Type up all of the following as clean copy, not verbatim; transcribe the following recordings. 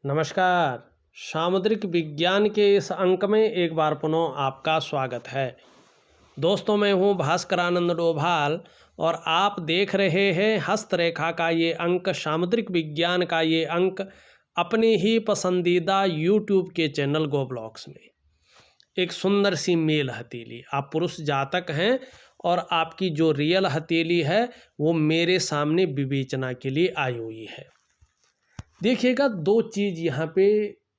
नमस्कार। सामुद्रिक विज्ञान के इस अंक में एक बार पुनः आपका स्वागत है। दोस्तों, मैं हूं भास्करानंद डोभाल और आप देख रहे हैं हस्तरेखा का ये अंक, सामुद्रिक विज्ञान का ये अंक अपने ही पसंदीदा यूट्यूब के चैनल गो ब्लॉग्स में। एक सुंदर सी मेल हथेली, आप पुरुष जातक हैं और आपकी जो रियल हथेली है वो मेरे सामने विवेचना के लिए आई हुई है। देखिएगा, दो चीज़ यहाँ पे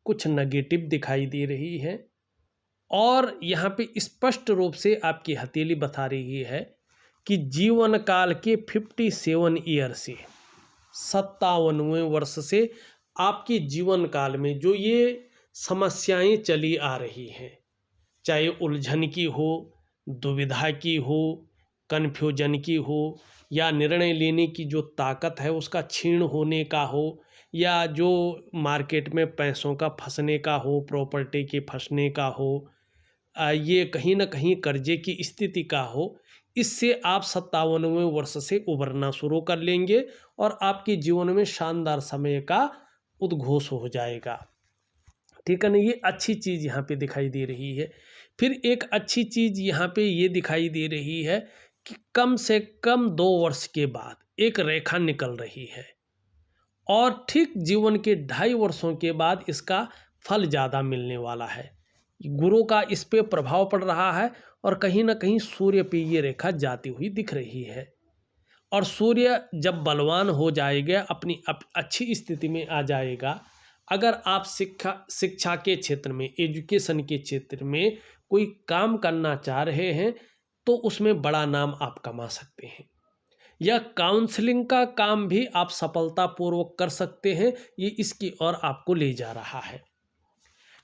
कुछ नेगेटिव दिखाई दे रही है और यहाँ पे स्पष्ट रूप से आपकी हथेली बता रही है कि जीवन काल के 57 ईयर से 57वें वर्ष से आपके जीवन काल में जो ये समस्याएं चली आ रही हैं, चाहे उलझन की हो, दुविधा की हो, कन्फ्यूजन की हो, या निर्णय लेने की जो ताकत है उसका क्षीण होने का हो, या जो मार्केट में पैसों का फंसने का हो, प्रॉपर्टी के फंसने का हो, ये कहीं ना कहीं कर्जे की स्थिति का हो, इससे आप 57वें वर्ष से उभरना शुरू कर लेंगे और आपके जीवन में शानदार समय का उद्घोष हो जाएगा। ठीक है ना। ये अच्छी चीज़ यहाँ पे दिखाई दे रही है। फिर एक अच्छी चीज़ यहाँ पे ये दिखाई दे रही है कि कम से कम 2 वर्ष के बाद एक रेखा निकल रही है और ठीक जीवन के 2.5 वर्षों के बाद इसका फल ज़्यादा मिलने वाला है। गुरु का इस पे प्रभाव पड़ रहा है और कहीं ना कहीं सूर्य पे ये रेखा जाती हुई दिख रही है। और सूर्य जब बलवान हो जाएगा, अपनी अच्छी स्थिति में आ जाएगा, अगर आप शिक्षा के क्षेत्र में, एजुकेशन के क्षेत्र में कोई काम करना चाह रहे हैं तो उसमें बड़ा नाम आप कमा सकते हैं, या काउंसलिंग का काम भी आप सफलतापूर्वक कर सकते हैं। ये इसकी ओर आपको ले जा रहा है।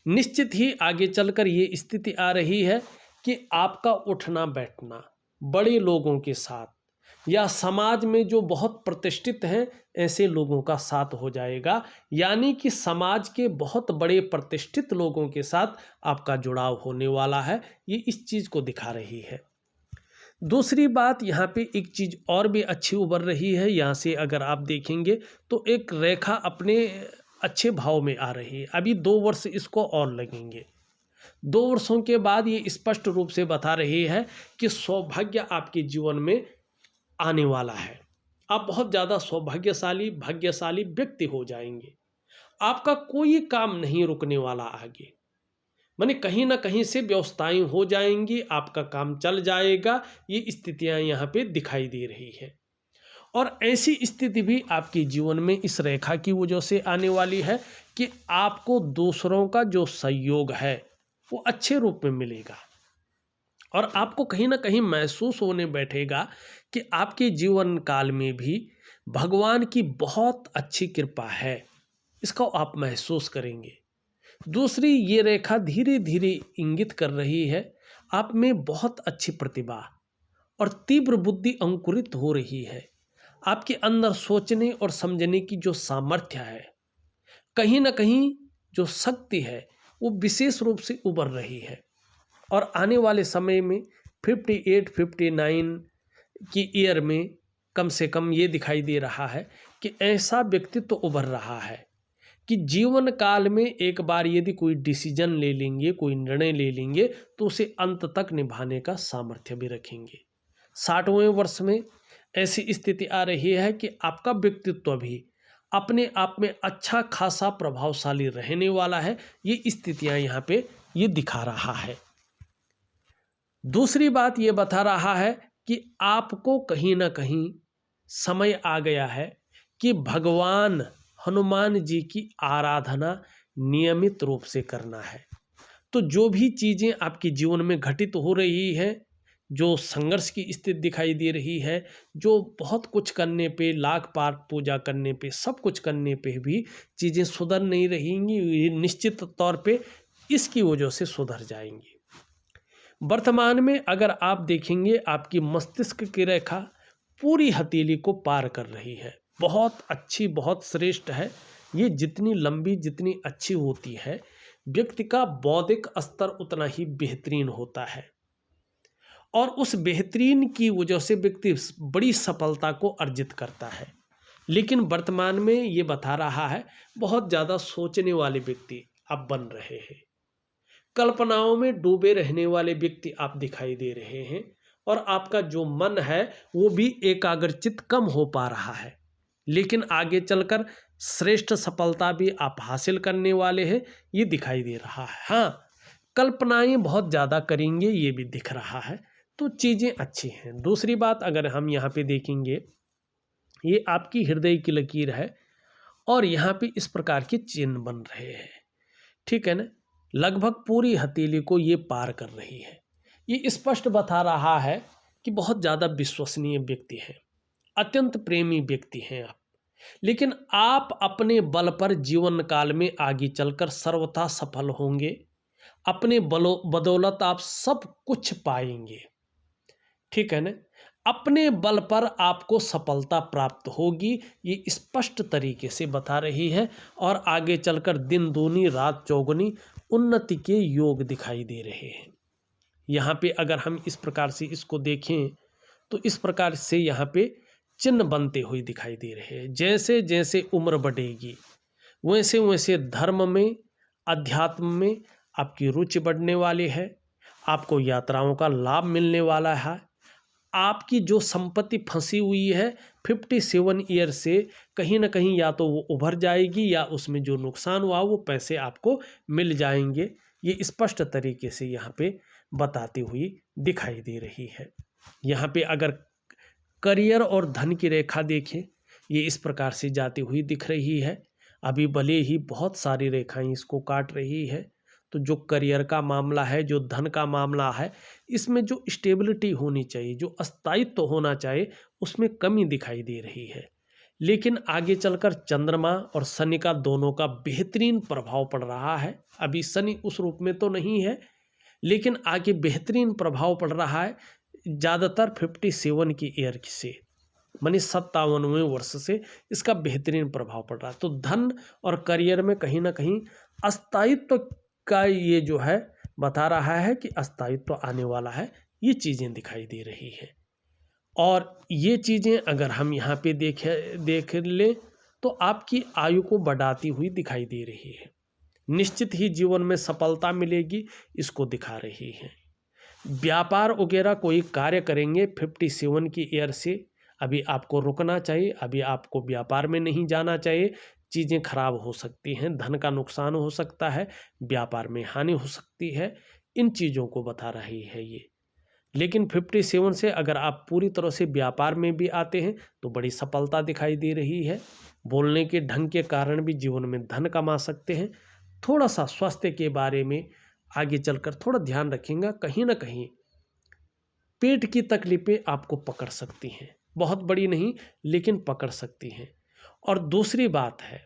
निश्चित ही आगे चलकर ये स्थिति आ रही है कि आपका उठना बैठना बड़े लोगों के साथ या समाज में जो बहुत प्रतिष्ठित हैं ऐसे लोगों का साथ हो जाएगा, यानी कि समाज के बहुत बड़े प्रतिष्ठित लोगों के साथ आपका जुड़ाव होने वाला है। ये इस चीज़ को दिखा रही है। दूसरी बात, यहाँ पे एक चीज़ और भी अच्छी उभर रही है। यहाँ से अगर आप देखेंगे तो एक रेखा अपने अच्छे भाव में आ रही है। अभी 2 वर्ष इसको और लगेंगे। 2 वर्षों के बाद ये स्पष्ट रूप से बता रही है कि सौभाग्य आपके जीवन में आने वाला है। आप बहुत ज़्यादा सौभाग्यशाली, भाग्यशाली व्यक्ति हो जाएंगे। आपका कोई काम नहीं रुकने वाला आगे, माने कहीं ना कहीं से व्यवस्थाएं हो जाएंगी, आपका काम चल जाएगा। ये स्थितियां यहाँ पे दिखाई दे रही है और ऐसी स्थिति भी आपके जीवन में इस रेखा की वजह से आने वाली है कि आपको दूसरों का जो सहयोग है वो अच्छे रूप में मिलेगा और आपको कहीं ना कहीं महसूस होने बैठेगा कि आपके जीवन काल में भी भगवान की बहुत अच्छी कृपा है। इसको आप महसूस करेंगे। दूसरी, ये रेखा धीरे धीरे इंगित कर रही है आप में बहुत अच्छी प्रतिभा और तीव्र बुद्धि अंकुरित हो रही है। आपके अंदर सोचने और समझने की जो सामर्थ्य है, कहीं ना कहीं जो शक्ति है, वो विशेष रूप से उभर रही है और आने वाले समय में 58-59 की ईयर में कम से कम ये दिखाई दे रहा है कि ऐसा व्यक्तित्व उभर रहा है कि जीवन काल में एक बार यदि कोई डिसीजन ले लेंगे, कोई निर्णय ले लेंगे तो उसे अंत तक निभाने का सामर्थ्य भी रखेंगे। 60वें वर्ष में ऐसी स्थिति आ रही है कि आपका व्यक्तित्व भी अपने आप में अच्छा खासा प्रभावशाली रहने वाला है। ये स्थितियां यहाँ पे ये दिखा रहा है। दूसरी बात ये बता रहा है कि आपको कहीं ना कहीं समय आ गया है कि भगवान हनुमान जी की आराधना नियमित रूप से करना है। तो जो भी चीज़ें आपके जीवन में घटित हो रही हैं, जो संघर्ष की स्थिति दिखाई दे रही है, जो बहुत कुछ करने पे, लाख पाठ पूजा करने पे, सब कुछ करने पे भी चीज़ें सुधर नहीं रहेंगी, ये निश्चित तौर पे इसकी वजह से सुधर जाएंगी। वर्तमान में अगर आप देखेंगे, आपकी मस्तिष्क की रेखा पूरी हथेली को पार कर रही है। बहुत अच्छी, बहुत श्रेष्ठ है। ये जितनी लंबी, जितनी अच्छी होती है, व्यक्ति का बौद्धिक स्तर उतना ही बेहतरीन होता है और उस बेहतरीन की वजह से व्यक्ति बड़ी सफलता को अर्जित करता है। लेकिन वर्तमान में ये बता रहा है बहुत ज़्यादा सोचने वाले व्यक्ति आप बन रहे हैं, कल्पनाओं में डूबे रहने वाले व्यक्ति आप दिखाई दे रहे हैं, और आपका जो मन है वो भी एकाग्रचित कम हो पा रहा है। लेकिन आगे चलकर श्रेष्ठ सफलता भी आप हासिल करने वाले हैं, ये दिखाई दे रहा है। हाँ, कल्पनाएं बहुत ज़्यादा करेंगे, ये भी दिख रहा है, तो चीज़ें अच्छी हैं। दूसरी बात अगर हम यहाँ पे देखेंगे, ये आपकी हृदय की लकीर है और यहाँ पे इस प्रकार के चिन्ह बन रहे हैं, ठीक है ना। लगभग पूरी हथेली को ये पार कर रही है। ये स्पष्ट बता रहा है कि बहुत ज़्यादा विश्वसनीय व्यक्ति हैं, अत्यंत प्रेमी व्यक्ति हैं आप। लेकिन आप अपने बल पर जीवन काल में आगे चलकर सर्वथा सफल होंगे। अपने बदौलत आप सब कुछ पाएंगे, ठीक है ना। अपने बल पर आपको सफलता प्राप्त होगी, ये स्पष्ट तरीके से बता रही है। और आगे चलकर दिन दूनी रात चौगुनी उन्नति के योग दिखाई दे रहे हैं। यहाँ पे अगर हम इस प्रकार से इसको देखें तो इस प्रकार से यहाँ पे चिन्ह बनते हुए दिखाई दे रहे हैं। जैसे जैसे उम्र बढ़ेगी वैसे वैसे धर्म में, अध्यात्म में आपकी रुचि बढ़ने वाली है। आपको यात्राओं का लाभ मिलने वाला है। आपकी जो संपत्ति फंसी हुई है 57 ईयर से, कहीं ना कहीं या तो वो उभर जाएगी या उसमें जो नुकसान हुआ वो पैसे आपको मिल जाएंगे। ये स्पष्ट तरीके से यहाँ पे बताती हुई दिखाई दे रही है। यहाँ पे अगर करियर और धन की रेखा देखें, ये इस प्रकार से जाती हुई दिख रही है। अभी भले ही बहुत सारी रेखाएं इसको काट रही है, तो जो करियर का मामला है, जो धन का मामला है, इसमें जो स्टेबिलिटी होनी चाहिए, जो स्थायित्व होना चाहिए, उसमें कमी दिखाई दे रही है। लेकिन आगे चलकर चंद्रमा और शनि का दोनों का बेहतरीन प्रभाव पड़ रहा है। अभी शनि उस रूप में तो नहीं है, लेकिन आगे बेहतरीन प्रभाव पड़ रहा है। ज़्यादातर 57 की ईयर से, मानी 57वें वर्ष से इसका बेहतरीन प्रभाव पड़ रहा है। तो धन और करियर में कहीं ना कहीं अस्थायित्व का ये जो है बता रहा है कि अस्थायित्व आने वाला है, ये चीज़ें दिखाई दे रही है। और ये चीज़ें अगर हम यहाँ पे देख लें तो आपकी आयु को बढ़ाती हुई दिखाई दे रही है। निश्चित ही जीवन में सफलता मिलेगी, इसको दिखा रही है। व्यापार वगैरह कोई कार्य करेंगे 57 की ईयर से, अभी आपको रुकना चाहिए, अभी आपको व्यापार में नहीं जाना चाहिए। चीज़ें खराब हो सकती हैं, धन का नुकसान हो सकता है, व्यापार में हानि हो सकती है, इन चीज़ों को बता रही है ये। लेकिन 57 से अगर आप पूरी तरह से व्यापार में भी आते हैं तो बड़ी सफलता दिखाई दे रही है। बोलने के ढंग के कारण भी जीवन में धन कमा सकते हैं। थोड़ा सा स्वास्थ्य के बारे में आगे चलकर थोड़ा ध्यान रखेंगे, कहीं ना कहीं पेट की तकलीफें आपको पकड़ सकती हैं, बहुत बड़ी नहीं लेकिन पकड़ सकती हैं। और दूसरी बात है,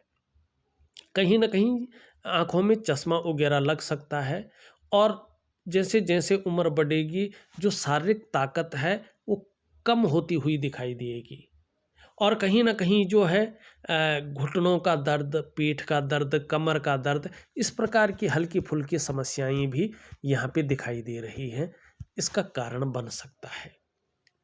कहीं ना कहीं आँखों में चश्मा वगैरह लग सकता है। और जैसे जैसे उम्र बढ़ेगी जो शारीरिक ताकत है वो कम होती हुई दिखाई देगी। और कहीं ना कहीं जो है घुटनों का दर्द, पीठ का दर्द, कमर का दर्द, इस प्रकार की हल्की फुल्की समस्याएं भी यहाँ पे दिखाई दे रही हैं। इसका कारण बन सकता है,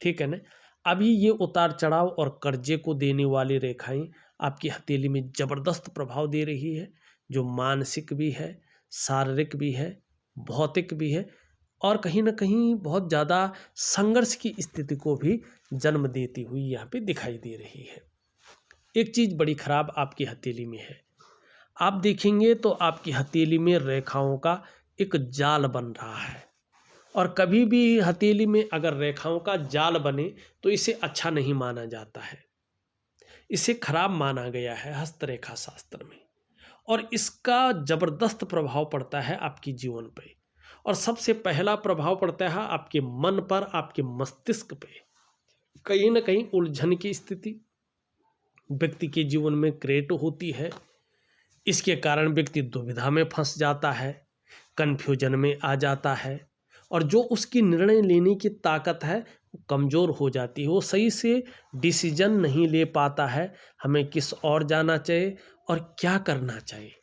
ठीक है ना। अभी ये उतार चढ़ाव और कर्जे को देने वाली रेखाएं आपकी हथेली में ज़बरदस्त प्रभाव दे रही है, जो मानसिक भी है, शारीरिक भी है, भौतिक भी है, और कहीं ना कहीं बहुत ज़्यादा संघर्ष की स्थिति को भी जन्म देती हुई यहाँ पे दिखाई दे रही है। एक चीज़ बड़ी खराब आपकी हथेली में है, आप देखेंगे तो आपकी हथेली में रेखाओं का एक जाल बन रहा है। और कभी भी हथेली में अगर रेखाओं का जाल बने तो इसे अच्छा नहीं माना जाता है, इसे खराब माना गया है हस्तरेखा शास्त्र में। और इसका ज़बरदस्त प्रभाव पड़ता है आपकी जीवन पे। और सबसे पहला प्रभाव पड़ता है आपके मन पर, आपके मस्तिष्क पे। कहीं ना कहीं उलझन की स्थिति व्यक्ति के जीवन में क्रिएट होती है। इसके कारण व्यक्ति दुविधा में फंस जाता है, कन्फ्यूजन में आ जाता है, और जो उसकी निर्णय लेने की ताकत है वो कमज़ोर हो जाती है। वो सही से डिसीजन नहीं ले पाता है, हमें किस ओर जाना चाहिए और क्या करना चाहिए।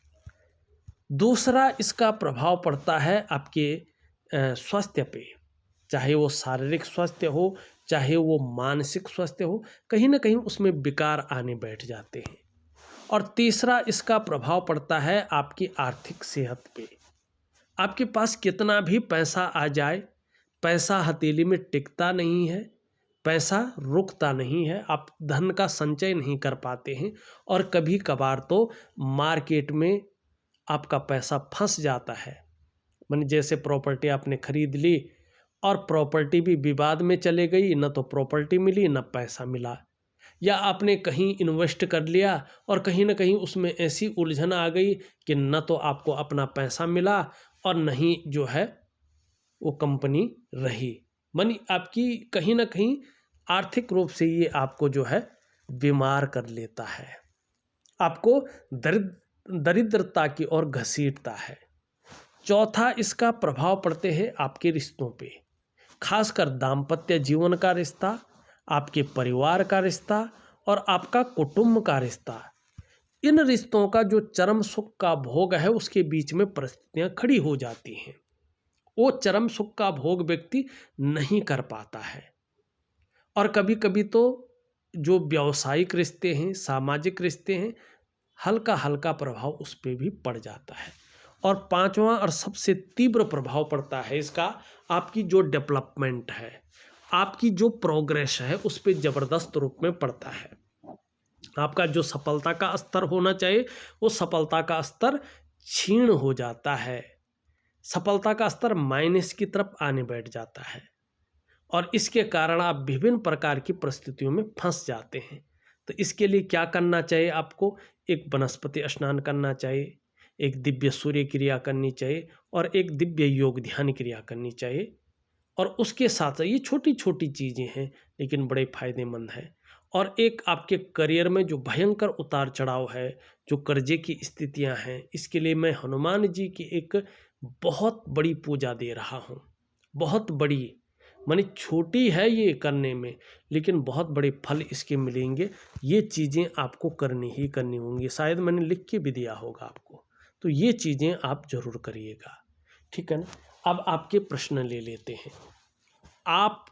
दूसरा इसका प्रभाव पड़ता है आपके स्वास्थ्य पे, चाहे वो शारीरिक स्वास्थ्य हो चाहे वो मानसिक स्वास्थ्य हो, कहीं ना कहीं उसमें विकार आने बैठ जाते हैं। और तीसरा इसका प्रभाव पड़ता है आपकी आर्थिक सेहत पे। आपके पास कितना भी पैसा आ जाए, पैसा हथेली में टिकता नहीं है, पैसा रुकता नहीं है, आप धन का संचय नहीं कर पाते हैं। और कभी कभार तो मार्केट में आपका पैसा फंस जाता है। माने जैसे प्रॉपर्टी आपने खरीद ली और प्रॉपर्टी भी विवाद में चले गई, न तो प्रॉपर्टी मिली न पैसा मिला। या आपने कहीं इन्वेस्ट कर लिया और कहीं ना कहीं उसमें ऐसी उलझन आ गई कि न तो आपको अपना पैसा मिला और न ही जो है वो कंपनी रही। मानी आपकी कहीं ना कहीं आर्थिक रूप से ये आपको जो है बीमार कर लेता है, आपको दरिद्रता की ओर घसीटता है। चौथा इसका प्रभाव पड़ते हैं आपके रिश्तों पे, खासकर दाम्पत्य जीवन का रिश्ता, आपके परिवार का रिश्ता और आपका कुटुंब का रिश्ता। इन रिश्तों का जो चरम सुख का भोग है उसके बीच में परिस्थितियां खड़ी हो जाती हैं। वो चरम सुख का भोग व्यक्ति नहीं कर पाता है। और कभी कभी तो जो व्यावसायिक रिश्ते हैं, सामाजिक रिश्ते हैं, हल्का हल्का प्रभाव उस पर भी पड़ जाता है। और पांचवा और सबसे तीव्र प्रभाव पड़ता है इसका आपकी जो डेवलपमेंट है, आपकी जो प्रोग्रेस है उस पर ज़बरदस्त रूप में पड़ता है। आपका जो सफलता का स्तर होना चाहिए वो सफलता का स्तर क्षीण हो जाता है, सफलता का स्तर माइनस की तरफ आने बैठ जाता है। और इसके कारण आप विभिन्न प्रकार की परिस्थितियों में फंस जाते हैं। तो इसके लिए क्या करना चाहिए आपको? एक वनस्पति स्नान करना चाहिए, एक दिव्य सूर्य क्रिया करनी चाहिए और एक दिव्य योग ध्यान क्रिया करनी चाहिए। और उसके साथ ये छोटी छोटी चीज़ें हैं लेकिन बड़े फायदेमंद हैं। और एक आपके करियर में जो भयंकर उतार चढ़ाव है, जो कर्जे की स्थितियां हैं, इसके लिए मैं हनुमान जी की एक बहुत बड़ी पूजा दे रहा हूँ। बहुत बड़ी माने छोटी है ये करने में, लेकिन बहुत बड़े फल इसके मिलेंगे। ये चीज़ें आपको करनी ही करनी होंगी, शायद मैंने लिख के भी दिया होगा आपको। तो ये चीज़ें आप जरूर करिएगा, ठीक है ना। अब आपके प्रश्न ले लेते हैं। आप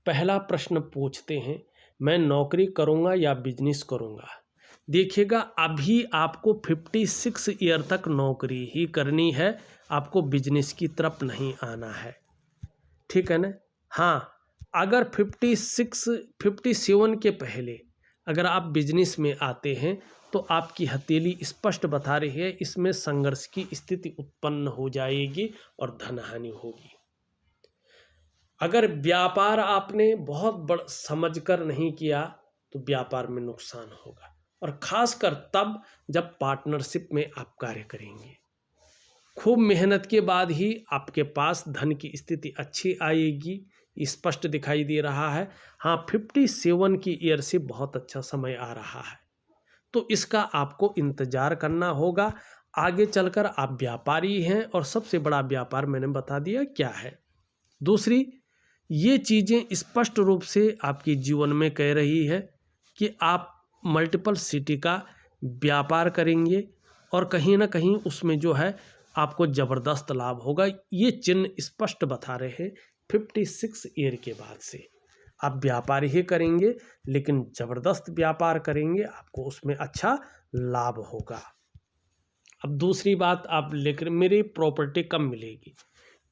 पहला प्रश्न पूछते हैं, मैं नौकरी करूंगा या बिजनेस करूंगा? देखिएगा, अभी आपको 56 ईयर तक नौकरी ही करनी है, आपको बिजनेस की तरफ नहीं आना है, ठीक है ना। हाँ, अगर 57 के पहले अगर आप बिजनेस में आते हैं तो आपकी हथेली स्पष्ट बता रही है इसमें संघर्ष की स्थिति उत्पन्न हो जाएगी और धन हानि होगी। अगर व्यापार आपने बहुत बड़ समझकर नहीं किया तो व्यापार में नुकसान होगा, और खासकर तब जब पार्टनरशिप में आप कार्य करेंगे। खूब मेहनत के बाद ही आपके पास धन की स्थिति अच्छी आएगी, स्पष्ट दिखाई दे रहा है। हाँ, 57 की ईयर से बहुत अच्छा समय आ रहा है, तो इसका आपको इंतजार करना होगा। आगे चलकर आप व्यापारी हैं और सबसे बड़ा व्यापार मैंने बता दिया क्या है। दूसरी, ये चीज़ें स्पष्ट रूप से आपके जीवन में कह रही है कि आप मल्टीपल सिटी का व्यापार करेंगे और कहीं ना कहीं उसमें जो है आपको ज़बरदस्त लाभ होगा। ये चिन्ह स्पष्ट बता रहे हैं 56 ईयर के बाद से आप व्यापार ही करेंगे, लेकिन ज़बरदस्त व्यापार करेंगे, आपको उसमें अच्छा लाभ होगा। अब दूसरी बात आप लेकर, मेरी प्रॉपर्टी कब मिलेगी?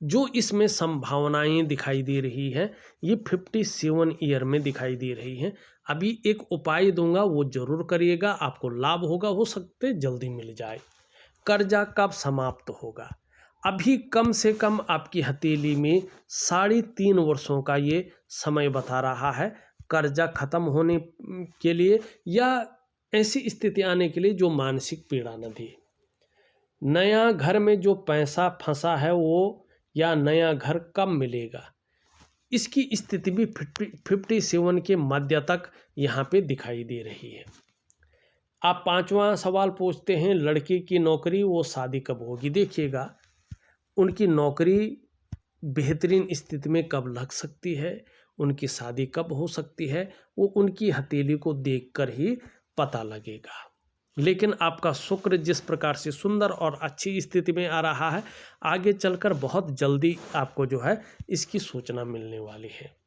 जो इसमें संभावनाएं दिखाई दे रही है ये 57 ईयर में दिखाई दे रही हैं। अभी एक उपाय दूंगा, वो जरूर करिएगा, आपको लाभ होगा, हो सकते जल्दी मिल जाए। कर्जा कब समाप्त होगा? अभी कम से कम आपकी हथेली में 3.5 वर्षों का ये समय बता रहा है कर्जा खत्म होने के लिए, या ऐसी स्थिति आने के लिए जो मानसिक पीड़ा न दे। नया घर में जो पैसा फंसा है वो, या नया घर कब मिलेगा, इसकी स्थिति भी 57 के मध्य तक यहाँ पे दिखाई दे रही है। आप पांचवा सवाल पूछते हैं, लड़की की नौकरी वो शादी कब होगी? देखिएगा, उनकी नौकरी बेहतरीन स्थिति में कब लग सकती है, उनकी शादी कब हो सकती है, वो उनकी हथेली को देखकर ही पता लगेगा। लेकिन आपका शुक्र जिस प्रकार से सुंदर और अच्छी स्थिति में आ रहा है, आगे चलकर बहुत जल्दी आपको जो है इसकी सूचना मिलने वाली है।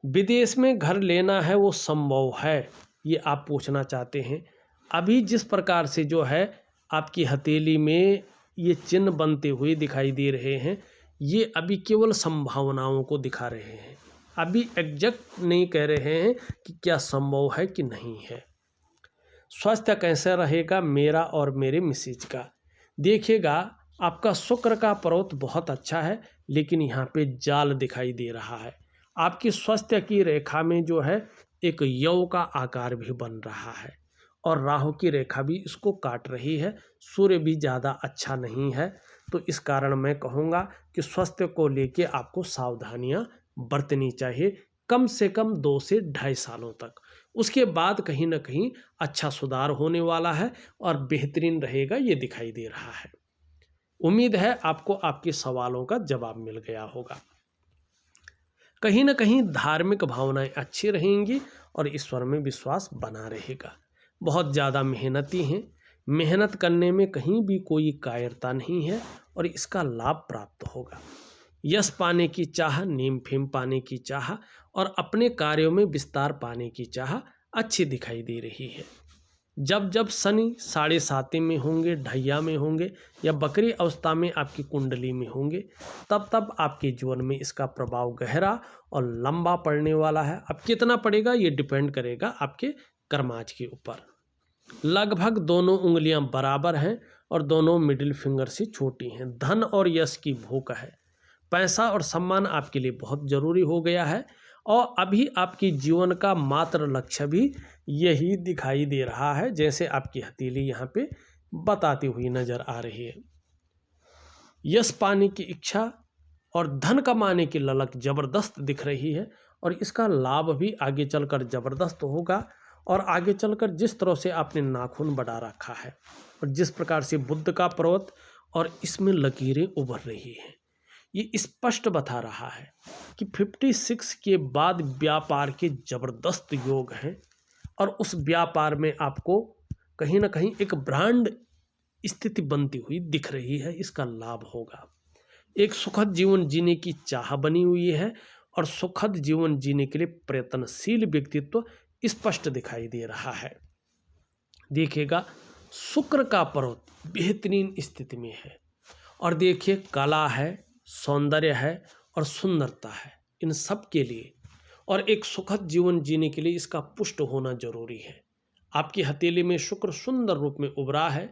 विदेश में घर लेना है वो संभव है, ये आप पूछना चाहते हैं। अभी जिस प्रकार से जो है आपकी हथेली में ये चिन्ह बनते हुए दिखाई दे रहे हैं, ये अभी केवल संभावनाओं को दिखा रहे हैं, अभी एग्जैक्ट नहीं कह रहे हैं कि क्या संभव है कि नहीं है। स्वास्थ्य कैसा रहेगा मेरा और मेरे मिसेज का? देखिएगा, आपका शुक्र का पर्वत बहुत अच्छा है, लेकिन यहाँ पे जाल दिखाई दे रहा है। आपकी स्वास्थ्य की रेखा में जो है एक यव का आकार भी बन रहा है और राहु की रेखा भी इसको काट रही है। सूर्य भी ज़्यादा अच्छा नहीं है, तो इस कारण मैं कहूँगा कि स्वास्थ्य को लेके आपको सावधानियाँ बरतनी चाहिए, कम से कम 2 से 2.5 सालों तक। उसके बाद कहीं ना कहीं अच्छा सुधार होने वाला है और बेहतरीन रहेगा, ये दिखाई दे रहा है। उम्मीद है आपको आपके सवालों का जवाब मिल गया होगा। कहीं ना कहीं धार्मिक भावनाएं अच्छी रहेंगी और ईश्वर में विश्वास बना रहेगा। बहुत ज़्यादा मेहनती हैं, मेहनत करने में कहीं भी कोई कायरता नहीं है और इसका लाभ प्राप्त होगा। यश पाने की चाह, नेम फेम पाने की चाह और अपने कार्यों में विस्तार पाने की चाह अच्छी दिखाई दे रही है। जब जब शनि 7.5 में होंगे, ढैया में होंगे या बकरी अवस्था में आपकी कुंडली में होंगे, तब तब आपके जीवन में इसका प्रभाव गहरा और लंबा पड़ने वाला है। अब कितना पड़ेगा ये डिपेंड करेगा आपके कर्माज के ऊपर। लगभग दोनों उंगलियां बराबर हैं और दोनों मिडिल फिंगर से छोटी हैं। धन और यश की भूख है। पैसा और सम्मान आपके लिए बहुत जरूरी हो गया है और अभी आपकी जीवन का मात्र लक्ष्य भी यही दिखाई दे रहा है, जैसे आपकी हथेली यहाँ पे बताती हुई नजर आ रही है। यश पाने की इच्छा और धन कमाने की ललक जबरदस्त दिख रही है और इसका लाभ भी आगे चलकर जबरदस्त होगा। और आगे चलकर जिस तरह से आपने नाखून बढ़ा रखा है और जिस प्रकार से बुद्ध का पर्वत और इसमें लकीरें उभर रही हैं, ये स्पष्ट बता रहा है कि 56 के बाद व्यापार के जबरदस्त योग हैं और उस व्यापार में आपको कहीं ना कहीं एक ब्रांड स्थिति बनती हुई दिख रही है। इसका लाभ होगा। एक सुखद जीवन जीने की चाह बनी हुई है और सुखद जीवन जीने के लिए प्रयत्नशील व्यक्तित्व स्पष्ट दिखाई दे रहा है। देखिएगा, शुक्र का पर्वत बेहतरीन स्थिति में है और देखिए कला है, सौंदर्य है और सुंदरता है, इन सब के लिए और एक सुखद जीवन जीने के लिए इसका पुष्ट होना जरूरी है। आपकी हथेली में शुक्र सुंदर रूप में उभरा है,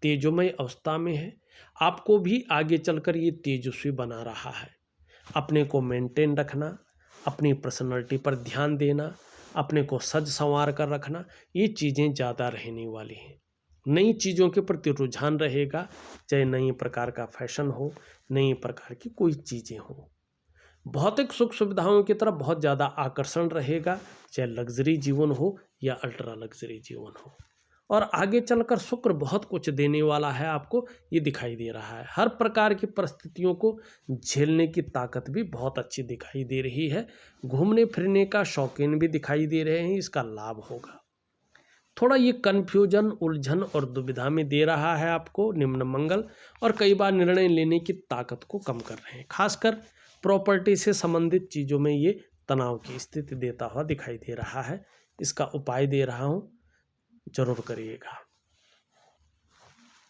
तेजोमय अवस्था में है। आपको भी आगे चलकर ये तेजस्वी बना रहा है। अपने को मेंटेन रखना, अपनी पर्सनैलिटी पर ध्यान देना, अपने को सज संवार कर रखना, ये चीज़ें ज़्यादा रहने वाली हैं। नई चीज़ों के प्रति रुझान रहेगा, चाहे नई प्रकार का फैशन हो, नई प्रकार की कोई चीज़ें हो। भौतिक सुख सुविधाओं की तरफ बहुत ज़्यादा आकर्षण रहेगा, चाहे लग्जरी जीवन हो या अल्ट्रा लग्जरी जीवन हो। और आगे चलकर शुक्र बहुत कुछ देने वाला है आपको, ये दिखाई दे रहा है। हर प्रकार की परिस्थितियों को झेलने की ताकत भी बहुत अच्छी दिखाई दे रही है। घूमने फिरने का शौकीन भी दिखाई दे रहे हैं, इसका लाभ होगा। थोड़ा ये कन्फ्यूजन, उलझन और दुविधा में दे रहा है आपको निम्न मंगल, और कई बार निर्णय लेने की ताकत को कम कर रहे हैं। खासकर प्रॉपर्टी से संबंधित चीज़ों में ये तनाव की स्थिति देता हुआ दिखाई दे रहा है। इसका उपाय दे रहा हूँ, जरूर करिएगा।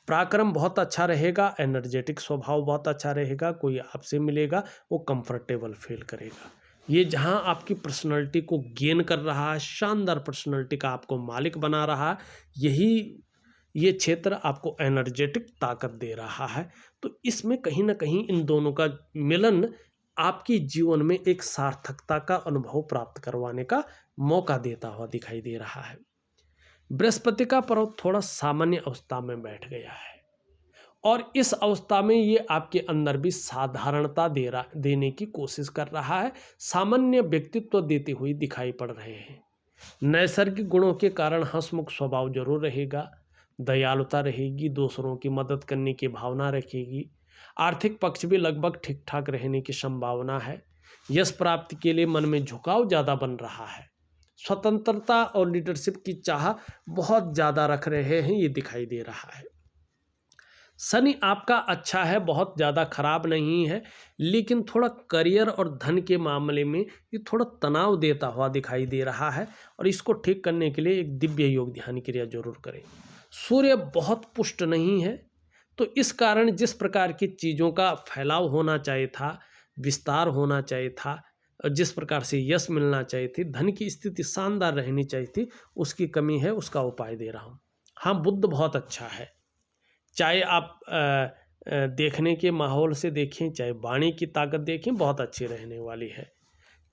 पराक्रम बहुत अच्छा रहेगा, एनर्जेटिक स्वभाव बहुत अच्छा रहेगा। कोई आपसे मिलेगा वो कंफर्टेबल फील करेगा। ये जहाँ आपकी पर्सनैलिटी को गेन कर रहा है, शानदार पर्सनैलिटी का आपको मालिक बना रहा है, यही ये क्षेत्र आपको एनर्जेटिक ताकत दे रहा है। तो इसमें कहीं ना कहीं इन दोनों का मिलन आपकी जीवन में एक सार्थकता का अनुभव प्राप्त करवाने का मौका देता हुआ दिखाई दे रहा है। बृहस्पति का पर्वत थोड़ा सामान्य अवस्था में बैठ गया है और इस अवस्था में ये आपके अंदर भी साधारणता देने की कोशिश कर रहा है। सामान्य व्यक्तित्व देते हुए दिखाई पड़ रहे हैं। नैसर्गिक गुणों के कारण हंसमुख स्वभाव जरूर रहेगा, दयालुता रहेगी, दूसरों की मदद करने की भावना रखेगी। आर्थिक पक्ष भी लगभग ठीक ठाक रहने की संभावना है। यश प्राप्ति के लिए मन में झुकाव ज़्यादा बन रहा है। स्वतंत्रता और लीडरशिप की चाह बहुत ज़्यादा रख रहे हैं, ये दिखाई दे रहा है। शनि आपका अच्छा है, बहुत ज़्यादा खराब नहीं है, लेकिन थोड़ा करियर और धन के मामले में ये थोड़ा तनाव देता हुआ दिखाई दे रहा है और इसको ठीक करने के लिए एक दिव्य योग ध्यान क्रिया जरूर करें। सूर्य बहुत पुष्ट नहीं है, तो इस कारण जिस प्रकार की चीज़ों का फैलाव होना चाहिए था, विस्तार होना चाहिए था, जिस प्रकार से यश मिलना चाहिए थी, धन की स्थिति शानदार रहनी चाहिए थी, उसकी कमी है, उसका उपाय दे रहा हूँ। हाँ, बुध बहुत अच्छा है, चाहे आप देखने के माहौल से देखें, चाहे वाणी की ताकत देखें, बहुत अच्छी रहने वाली है।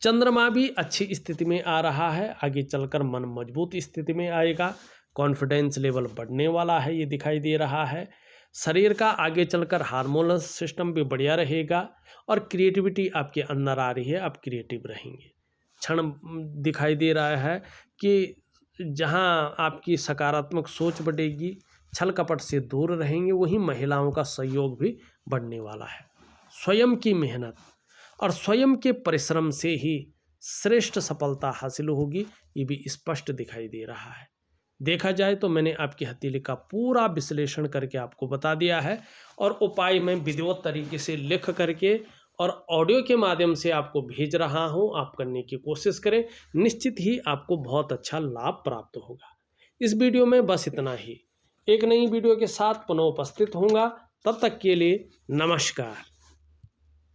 चंद्रमा भी अच्छी स्थिति में आ रहा है, आगे चलकर मन मजबूत स्थिति में आएगा, कॉन्फिडेंस लेवल बढ़ने वाला है, ये दिखाई दे रहा है। शरीर का आगे चलकर हार्मोनल सिस्टम भी बढ़िया रहेगा और क्रिएटिविटी आपके अंदर आ रही है, आप क्रिएटिव रहेंगे। क्षण दिखाई दे रहा है कि जहाँ आपकी सकारात्मक सोच बढ़ेगी, छल कपट से दूर रहेंगे, वहीं महिलाओं का सहयोग भी बढ़ने वाला है। स्वयं की मेहनत और स्वयं के परिश्रम से ही श्रेष्ठ सफलता हासिल होगी, ये भी स्पष्ट दिखाई दे रहा है। देखा जाए तो मैंने आपकी हथेली का पूरा विश्लेषण करके आपको बता दिया है और उपाय मैं विधिवत तरीके से लिख करके और ऑडियो के माध्यम से आपको भेज रहा हूं। आप करने की कोशिश करें, निश्चित ही आपको बहुत अच्छा लाभ प्राप्त होगा। इस वीडियो में बस इतना ही। एक नई वीडियो के साथ पुनः उपस्थित होऊंगा, तब तक के लिए नमस्कार।